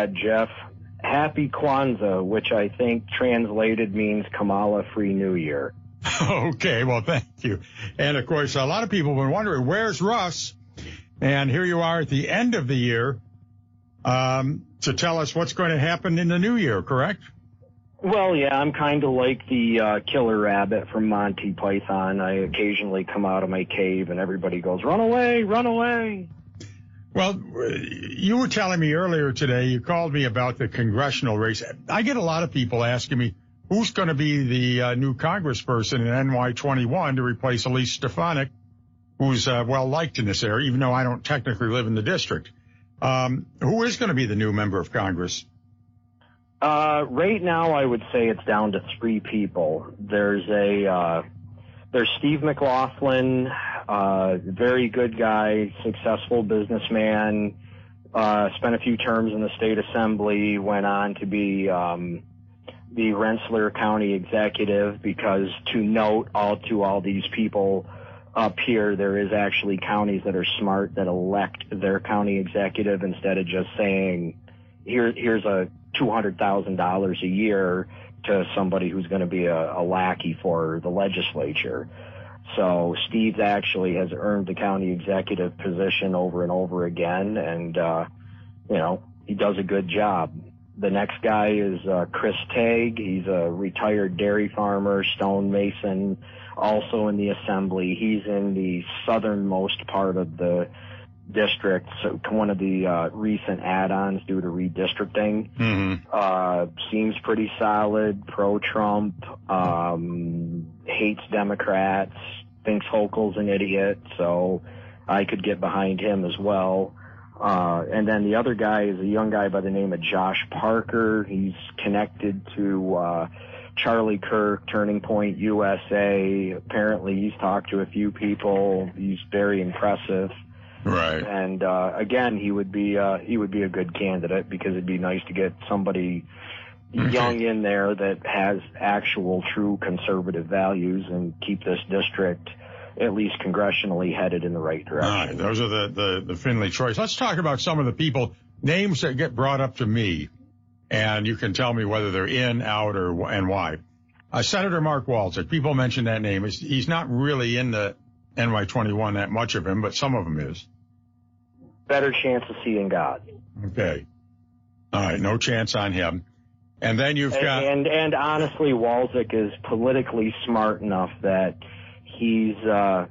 bad, Jeff. Happy Kwanzaa, which I think translated means Kamala Free New Year. Okay, well, thank you. And, of course, a lot of people have been wondering, where's Russ? And here you are at the end of the year to tell us what's going to happen in the new year, correct? Well, yeah, I'm kind of like the killer rabbit from Monty Python. I occasionally come out of my cave and everybody goes, run away, run away. Well, you were telling me earlier today, you called me about the congressional race. I get a lot of people asking me, who's going to be the new congressperson in NY21 to replace Elise Stefanik, who's well-liked in this area, even though I don't technically live in the district. Who is going to be the new member of Congress? Right now, I would say it's down to 3 people. There's Steve McLaughlin, very good guy, successful businessman, spent a few terms in the state assembly, went on to be the Rensselaer County executive, because to note all these people up here, there is actually counties that are smart that elect their county executive instead of just saying, here's a $200,000 a year to somebody who's going to be a lackey for the legislature. So Steve actually has earned the county executive position over and over again, and he does a good job. The next guy is Chris Tague. He's a retired dairy farmer, stonemason, also in the assembly. He's in the southernmost part of the district, so one of the recent add-ons due to redistricting. Seems pretty solid, pro-Trump, hates Democrats, thinks Hochul's an idiot, so I could get behind him as well. And then the other guy is a young guy by the name of Josh Parker. He's connected to Charlie Kirk, Turning Point USA. Apparently he's talked to a few people. He's very impressive. Right. And again, he would be a good candidate, because it'd be nice to get somebody young in there that has actual true conservative values and keep this district at least congressionally headed in the right direction. All right. Those are the Finley choice. Let's talk about some of the people, names that get brought up to me, and you can tell me whether they're in, out, and why. Senator Mark Walczyk, people mention that name. He's not really in the NY21, that much of him, but some of him is. Better chance of seeing God. Okay. All right, no chance on him. And then you've got... And honestly, Walczyk is politically smart enough that he's going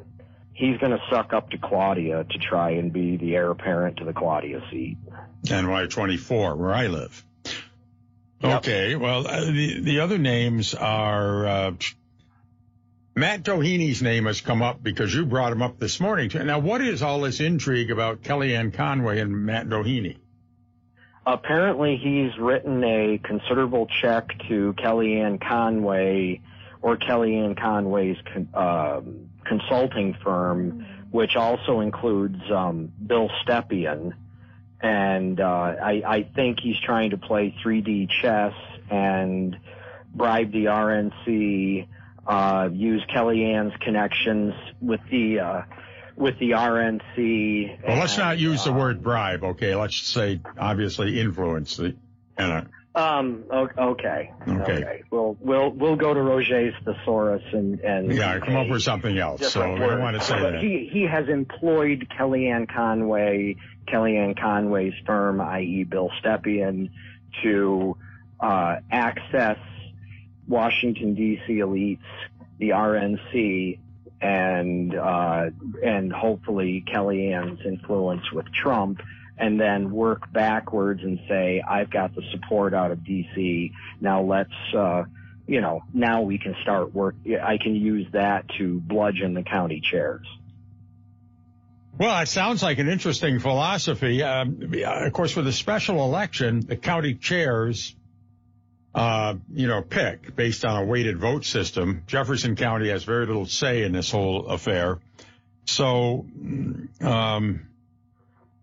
to suck up to Claudia to try and be the heir apparent to the Claudia seat. NY24, where I live. Yep. Okay, well, the other names are... Matt Doheny name has come up because you brought him up this morning. Now, what is all this intrigue about Kellyanne Conway and Matt Doheny? Apparently, he's written a considerable check to Kellyanne Conway or Kellyanne Conway's consulting firm, which also includes Bill Stepien. And I think he's trying to play 3D chess and bribe the RNC, use Kellyanne's connections with the RNC. Well, let's not use the word bribe, okay? Let's say, obviously, influence. Okay. We'll go to Roger's thesaurus and come up with something else. So we don't want to say that. He has employed Kellyanne Conway's firm, i.e. Bill Stepien, to access Washington, D.C. elites, the RNC, and hopefully Kellyanne's influence with Trump, and then work backwards and say, I've got the support out of D.C. Now let's, now we can start work. I can use that to bludgeon the county chairs. Well, it sounds like an interesting philosophy. Of course, with a special election, the county chairs pick based on a weighted vote system. Jefferson County has very little say in this whole affair. So,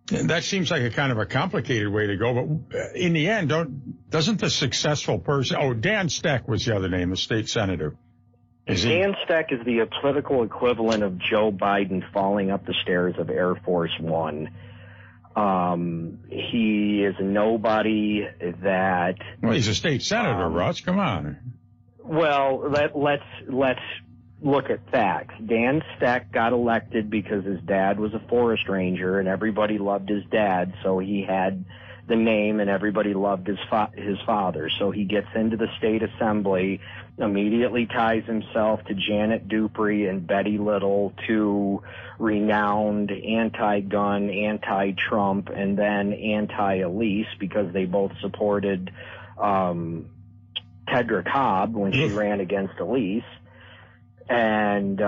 that seems like a kind of a complicated way to go. But in the end, doesn't the successful person, Dan Steck was the other name, the state senator. Dan Steck is the political equivalent of Joe Biden falling up the stairs of Air Force One. He is a nobody that. Well, he's a state senator, Russ. Come on. Well, let's look at facts. Dan Steck got elected because his dad was a forest ranger, and everybody loved his dad, so he had the name, and everybody loved his father. So he gets into the state assembly, immediately ties himself to Janet Dupree and Betty Little, two renowned anti-gun, anti-Trump, and then anti-Elise, because they both supported Tedra Cobb when she ran against Elise. And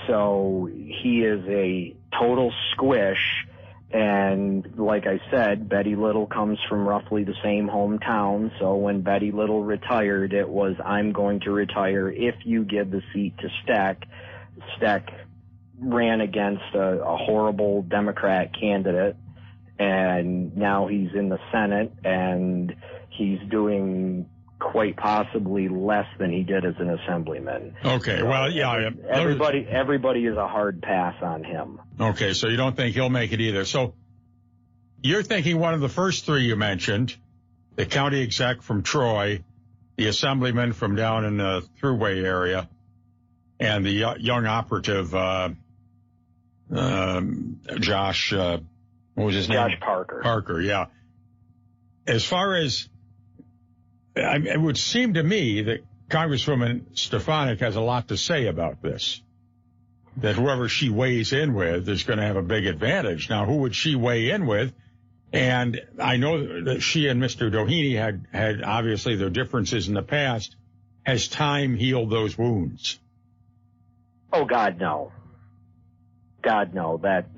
so he is a total squish. And like I said, Betty Little comes from roughly the same hometown. So when Betty Little retired, it was, I'm going to retire if you give the seat to Steck. Steck ran against a horrible Democrat candidate, and now he's in the Senate, and he's doing quite possibly less than he did as an assemblyman. Okay, so well, yeah. Everybody is a hard pass on him. Okay, so you don't think he'll make it either. So you're thinking one of the first three you mentioned, the county exec from Troy, the assemblyman from down in the Thruway area, and the young operative, Josh, what was his name? Josh Parker. Parker, yeah. As far as, it would seem to me that Congresswoman Stefanik has a lot to say about this, that whoever she weighs in with is going to have a big advantage. Now, who would she weigh in with? And I know that she and Mr. Doheny had obviously their differences in the past. Has time healed those wounds? Oh, God, no. God, no. That's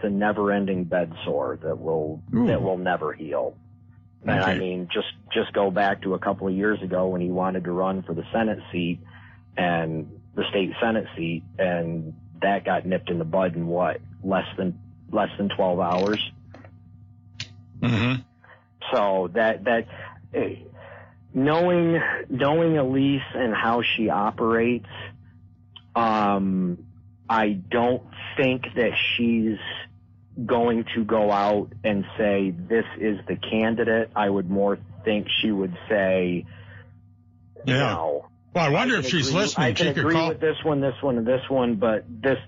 a never-ending bed sore that will never heal. And okay. I mean, just go back to a couple of years ago when he wanted to run for the Senate seat and the state Senate seat, and that got nipped in the bud in what, less than 12 hours. Mm-hmm. So that knowing Elise and how she operates, I don't think that she's going to go out and say, this is the candidate. I would more think she would say, yeah. You know, well, I wonder if she's listening. I can agree with this one, and this one, but this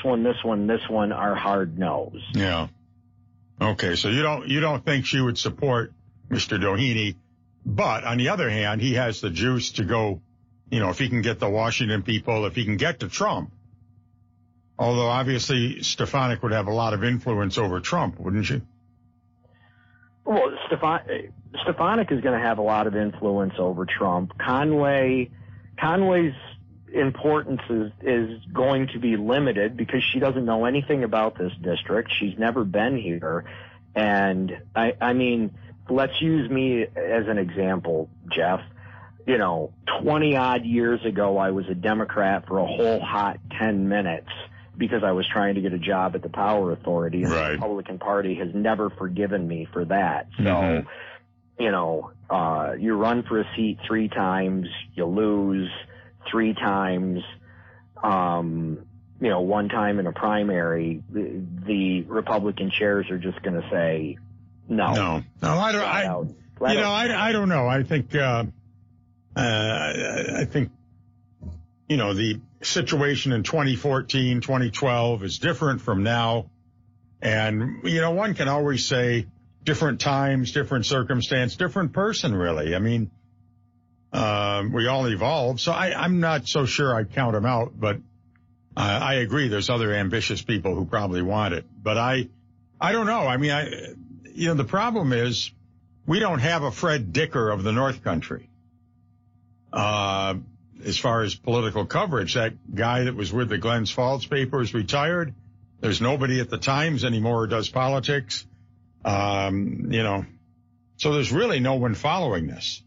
one are hard no's. Yeah. Okay, so you don't think she would support Mr. Doheny, but on the other hand, he has the juice to go, you know, if he can get the Washington people, if he can get to Trump. Although obviously Stefanik would have a lot of influence over Trump, wouldn't she? Well, Stefanik is going to have a lot of influence over Trump. Conway's importance is going to be limited because she doesn't know anything about this district. She's never been here. And I mean, let's use me as an example, Jeff. You know, 20 odd years ago, I was a Democrat for a whole hot 10 minutes because I was trying to get a job at the Power Authority, and right. The Republican Party has never forgiven me for that. So, mm-hmm. You know, you run for a seat 3 times, you lose 3 times, you know, 1 time in a primary, the Republican chairs are just going to say no. No, I don't know. I think, you know, the situation in 2014, 2012 is different from now. And, you know, one can always say different times, different circumstance, different person, really. I mean, we all evolve. So I'm not so sure I'd count them out, but I agree there's other ambitious people who probably want it. But I don't know. I mean, you know, the problem is we don't have a Fred Dicker of the North Country. As far as political coverage, that guy that was with the Glens Falls paper is retired. There's nobody at the Times anymore who does politics. You know, so there's really no one following this.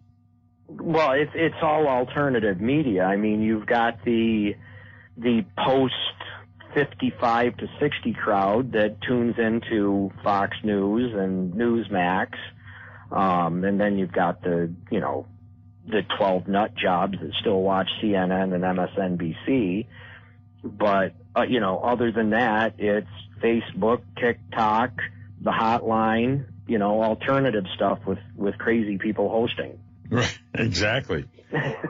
Well, it's all alternative media. I mean, you've got the post 55 to 60 crowd that tunes into Fox News and Newsmax. And then you've got the 12 nut jobs that still watch CNN and MSNBC. But, other than that, it's Facebook, TikTok, the hotline, alternative stuff with crazy people hosting. Right. Exactly.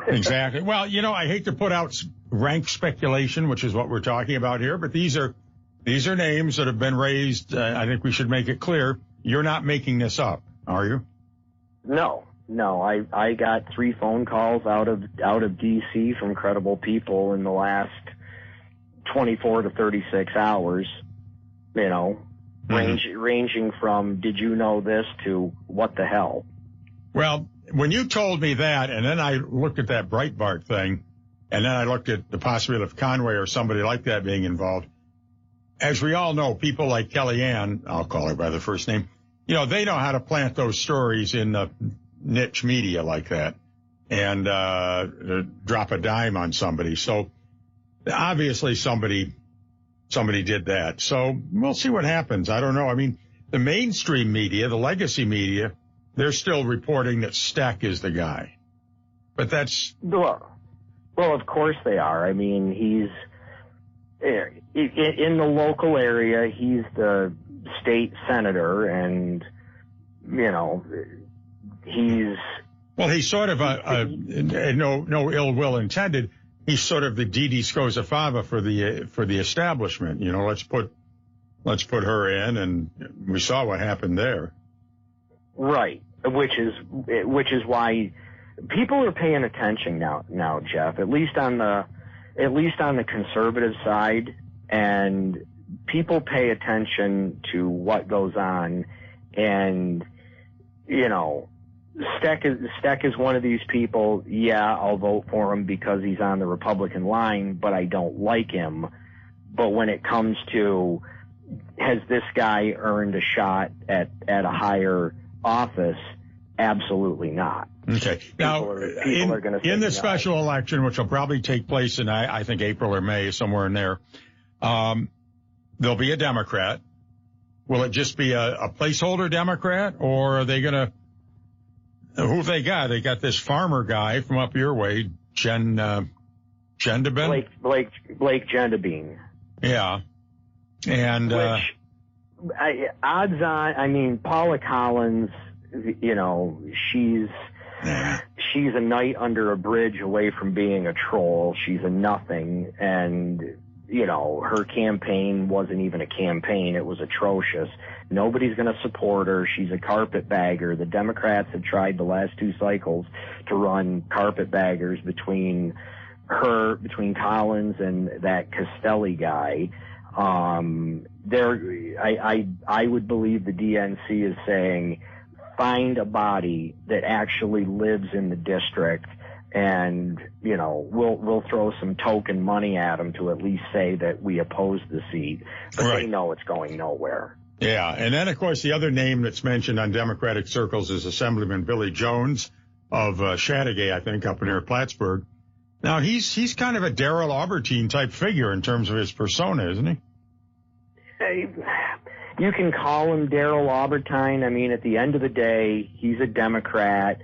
Exactly. Well, I hate to put out rank speculation, which is what we're talking about here, but these are names that have been raised. I think we should make it clear. You're not making this up, are you? No. I got 3 phone calls out of DC from credible people in the last 24 to 36 hours, ranging from did you know this to what the hell. Well, when you told me that, and then I looked at that Breitbart thing, and then I looked at the possibility of Conway or somebody like that being involved, as we all know, people like Kellyanne, I'll call her by the first name, they know how to plant those stories in the niche media like that and drop a dime on somebody. So obviously somebody did that. So we'll see what happens. I don't know. I mean, the mainstream media, the legacy media, they're still reporting that Steck is the guy. But that's... Well, of course they are. I mean, he's... In the local area, he's the state senator, and, he's... Well, he's sort of no ill will intended. He's sort of the Didi Scozzafava for the establishment. Let's put her in, and we saw what happened there. Right, which is why people are paying attention now, Jeff. At least on the conservative side, and people pay attention to what goes on, and Steck is one of these people. Yeah, I'll vote for him because he's on the Republican line, but I don't like him. But when it comes to, has this guy earned a shot at a higher office? Absolutely not. Okay. Now, in the special election, which will probably take place in, I think, April or May, somewhere in there, there'll be a Democrat. Will it just be a placeholder Democrat, or are they going to, who have they got? They got this farmer guy from up your way, Gendabin? Blake Gendabin. Yeah. And, odds on, I mean, Paula Collins, she's a knight under a bridge away from being a troll. She's a nothing, and her campaign wasn't even a campaign. It was atrocious. Nobody's going to support her. She's a carpetbagger. The Democrats have tried the last 2 cycles to run carpetbaggers between Collins and that Castelli guy. I would believe the DNC is saying, find a body that actually lives in the district, and we'll throw some token money at them to at least say that we oppose the seat, but They know it's going nowhere. Yeah, and then of course the other name that's mentioned on Democratic circles is Assemblyman Billy Jones of Chateauguay, I think, up near Plattsburgh. Now he's kind of a Daryl Albertine type figure in terms of his persona, isn't he? You can call him Daryl Albertine. I mean, at the end of the day, he's a Democrat.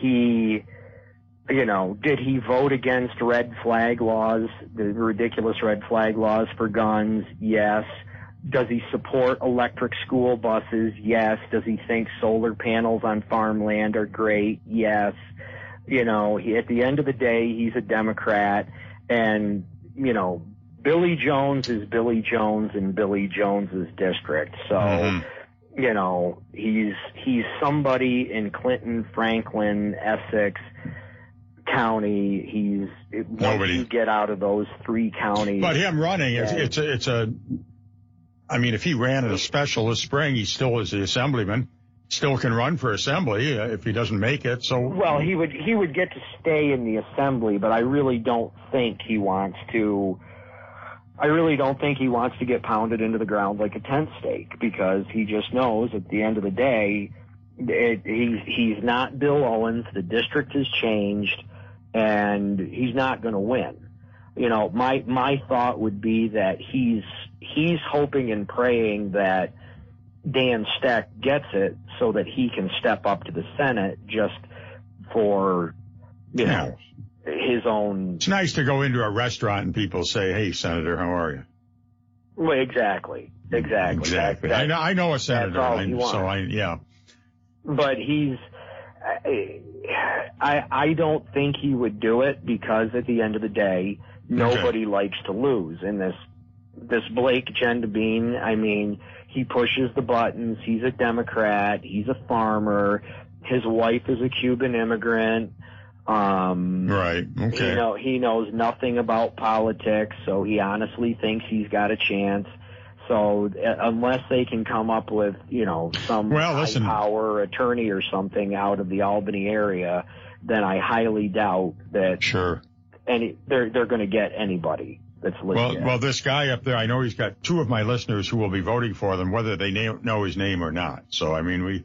Did he vote against red flag laws, the ridiculous red flag laws for guns? Yes. Does he support electric school buses? Yes. Does he think solar panels on farmland are great? Yes. At the end of the day, he's a Democrat, and, Billy Jones is Billy Jones in Billy Jones's district. So, he's somebody in Clinton, Franklin, Essex County. Once you get out of those 3 counties. But him running, if he ran in a special this spring, he still is the assemblyman, still can run for assembly if he doesn't make it. So, well, he would get to stay in the assembly, but I really don't think he wants to. I really don't think he wants to get pounded into the ground like a tent stake, because he just knows at the end of the day, he's not Bill Owens. The district has changed, and he's not going to win. My thought would be that he's hoping and praying that Dan Steck gets it so that he can step up to the Senate just for, his own. It's nice to go into a restaurant and people say, "Hey, Senator, how are you?" Well, exactly. I know a senator, yeah. But I don't think he would do it, because at the end of the day, nobody likes to lose. And this Blake Gendabine, I mean, he pushes the buttons. He's a Democrat. He's a farmer. His wife is a Cuban immigrant. Right. Okay. He knows nothing about politics, so he honestly thinks he's got a chance. So unless they can come up with, some high-power attorney or something out of the Albany area, then I highly doubt that. Sure. They're going to get anybody that's legit. Well, this guy up there, I know he's got 2 of my listeners who will be voting for them, whether they know his name or not. So, I mean,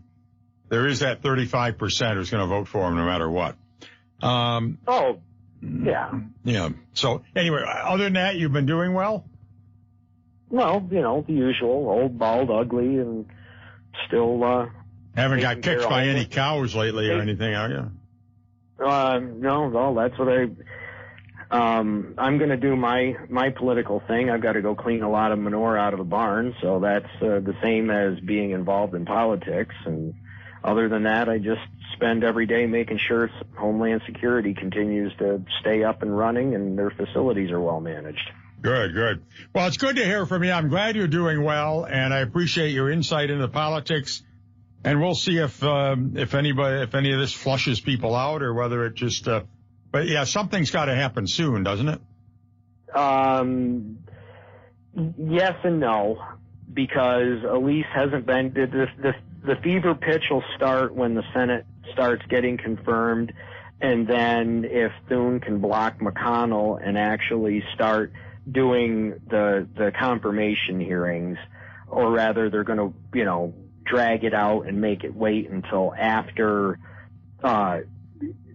there is that 35% who's going to vote for him no matter what. Yeah. Yeah. So, anyway, other than that, you've been doing well? Well, the usual, old, bald, ugly, and still, haven't got kicked by any cows lately or anything, have you? No, that's what I'm going to do my political thing. I've got to go clean a lot of manure out of the barn, so that's the same as being involved in politics. And other than that, I just spend every day making sure Homeland Security continues to stay up and running and their facilities are well managed. Good. Well, it's good to hear from you. I'm glad you're doing well, and I appreciate your insight into politics. And we'll see if any of this flushes people out, or whether it just. But yeah, something's got to happen soon, doesn't it? Yes and no, because Elise hasn't been. The fever pitch will start when the Senate starts getting confirmed, and then if Thune can block McConnell and actually start doing the confirmation hearings, or rather they're going to, drag it out and make it wait until after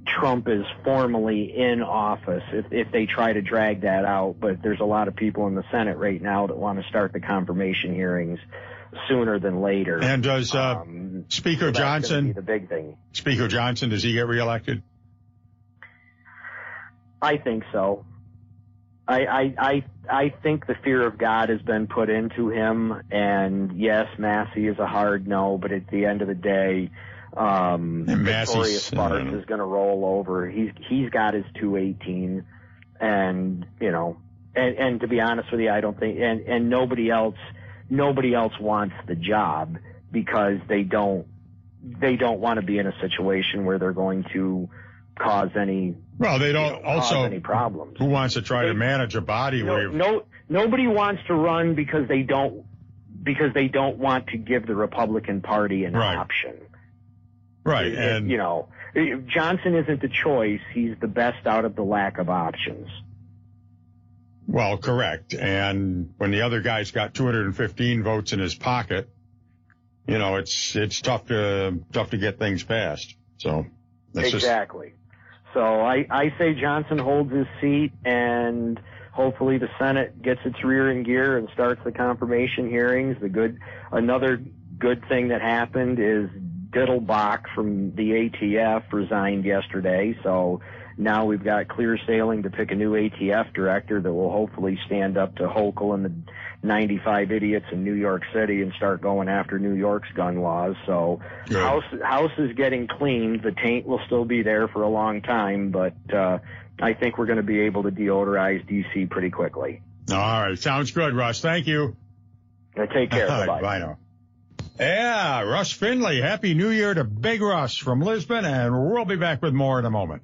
Trump is formally in office, if they try to drag that out. But there's a lot of people in the Senate right now that want to start the confirmation hearings sooner than later. And does Speaker Johnson, be the big thing. Speaker Johnson, does he get reelected? I think so. I think the fear of God has been put into him, and yes, Massey is a hard no, but at the end of the day, Victoria Sparks is going to roll over. He's got his 218, and and to be honest with you, I don't think, and nobody else wants the job, because they don't want to be in a situation where they're going to cause any. Well, they don't also any problems. Who wants to try to manage a body wave? Nobody wants to run because they don't want to give the Republican Party an option. Right. And Johnson isn't the choice. He's the best out of the lack of options. Well, correct. And when the other guy's got 215 votes in his pocket, it's tough to get things passed. So exactly. So I say Johnson holds his seat, and hopefully the Senate gets its rear in gear and starts the confirmation hearings. Another good thing that happened is Diddlebach from the ATF resigned yesterday. So now we've got clear sailing to pick a new ATF director that will hopefully stand up to Hochul and the 95 idiots in New York City and start going after New York's gun laws. So House is getting cleaned. The taint will still be there for a long time, but I think we're going to be able to deodorize D.C. pretty quickly. All right. Sounds good, Russ. Thank you. Take care. Bye-bye. Bye now. Yeah, Russ Finely. Happy New Year to Big Russ from Lisbon, and we'll be back with more in a moment.